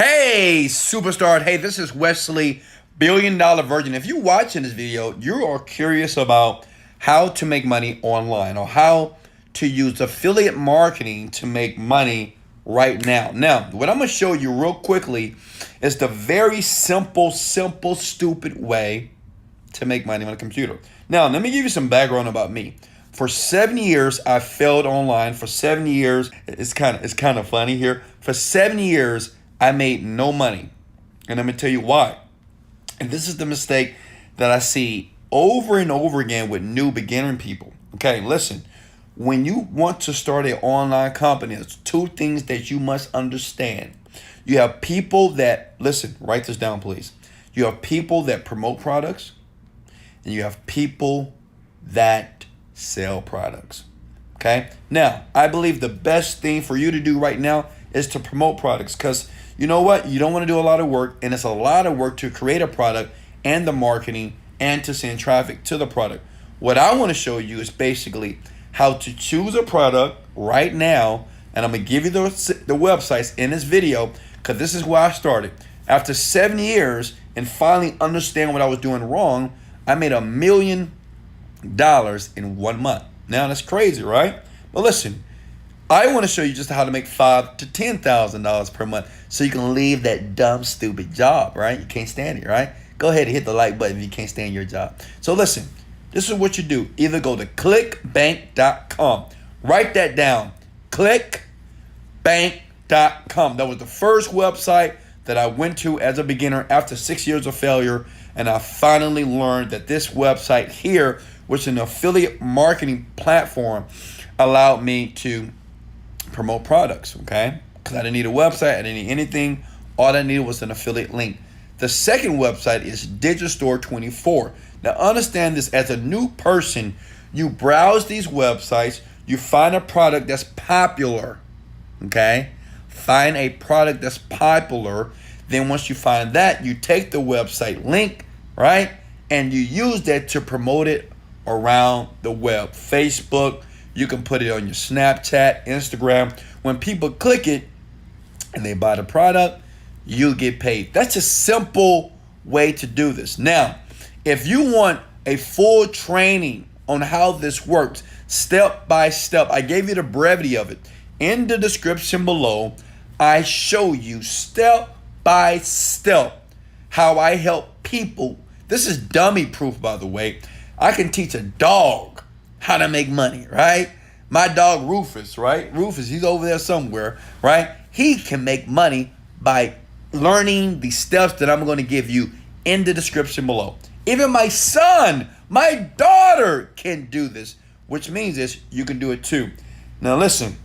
Hey, superstar. Hey, this is Wesley, Billion Dollar Virgin. If you're watching this video, you are curious about how to make money online or how to use affiliate marketing to make money right now. Now, what I'm going to show you real quickly is the very simple, stupid way to make money on a computer. Now, let me give you some background about me. For 7 years, I failed online. For 7 years, it's kind of funny here. For 7 years, I made no money. And I'm going to tell you why. And this is the mistake that I see over and over again with new beginning people. Okay, listen. When you want to start an online company, there's two things that you must understand. You have people that, listen, write this down, please. You have people that promote products, and you have people that sell products. Okay? Now, I believe the best thing for you to do right now is to promote products, because you know what? You don't want to do a lot of work, and it's a lot of work to create a product and the marketing and to send traffic to the product. What I want to show you is basically how to choose a product right now, and I'm going to give you the websites in this video because this is where I started. After 7 years and finally understand what I was doing wrong, I made $1 million in 1 month. Now that's crazy, right? But listen, I want to show you just how to make $5,000 to $10,000 per month so you can leave that dumb, stupid job, right? You can't stand it, right? Go ahead and hit the like button if you can't stand your job. So listen, this is what you do. Either go to clickbank.com. Write that down. Clickbank.com. That was the first website that I went to as a beginner after 6 years of failure. And I finally learned that this website here, which is an affiliate marketing platform, allowed me to promote products, okay? Because I didn't need a website, I didn't need anything. All I needed was an affiliate link. The second website is Digistore24. Now understand this, as a new person, you browse these websites, you find a product that's popular, okay? Find a product that's popular. Then once you find that, you take the website link, right? And you use that to promote it around the web. Facebook, you can put it on your Snapchat, Instagram. When people click it and they buy the product, you get paid. That's a simple way to do this. Now, if you want a full training on how this works, step by step, I gave you the brevity of it. In the description below, I show you step by step how I help people. This is dummy proof, by the way. I can teach a dog how to make money, right? My dog Rufus, right? Rufus, he's over there somewhere, right? He can make money by learning the steps that I'm going to give you in the description below. Even my son, my daughter can do this, which means this, you can do it too. Now listen,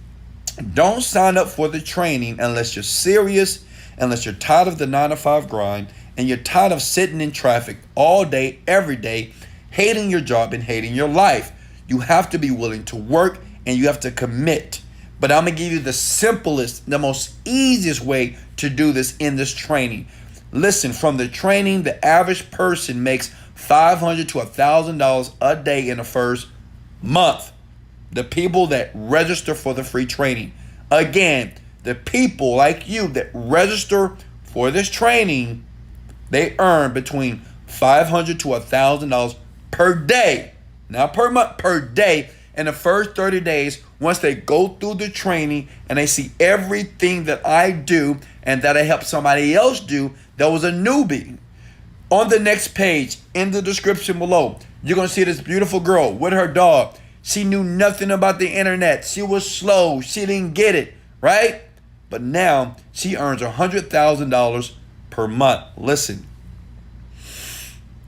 don't sign up for the training unless you're serious, unless you're tired of the 9-to-5 grind, and you're tired of sitting in traffic all day, every day, hating your job and hating your life. You have to be willing to work and you have to commit. But I'm going to give you the simplest, the most easiest way to do this in this training. Listen, from the training, the average person makes $500 to $1,000 a day in the first month. The people that register for the free training. Again, the people like you that register for this training, they earn between $500 to $1,000 per day. Not per month, per day. In the first 30 days, once they go through the training and they see everything that I do and that I help somebody else do that was a newbie. On the next page, in the description below, you're going to see this beautiful girl with her dog. She knew nothing about the internet. She was slow. She didn't get it, right? But now she earns $100,000 per month. Listen.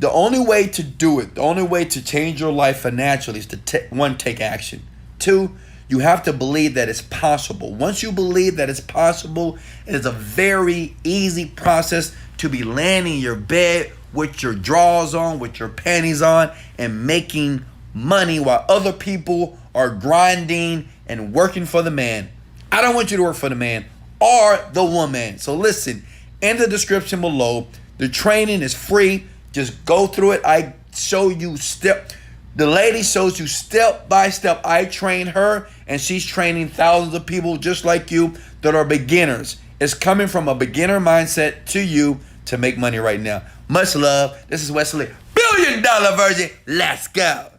The only way to do it, the only way to change your life financially is to, one, take action. Two, you have to believe that it's possible. Once you believe that it's possible, it is a very easy process to be laying in your bed with your drawers on, with your panties on, and making money while other people are grinding and working for the man. I don't want you to work for the man or the woman. So listen, in the description below, the training is free. Just go through it. I show you the lady shows you step by step. I train her and she's training thousands of people just like you that are beginners. is coming from a beginner mindset to you to make money right now. Much love. This is Wesley, $1 billion version. Let's go.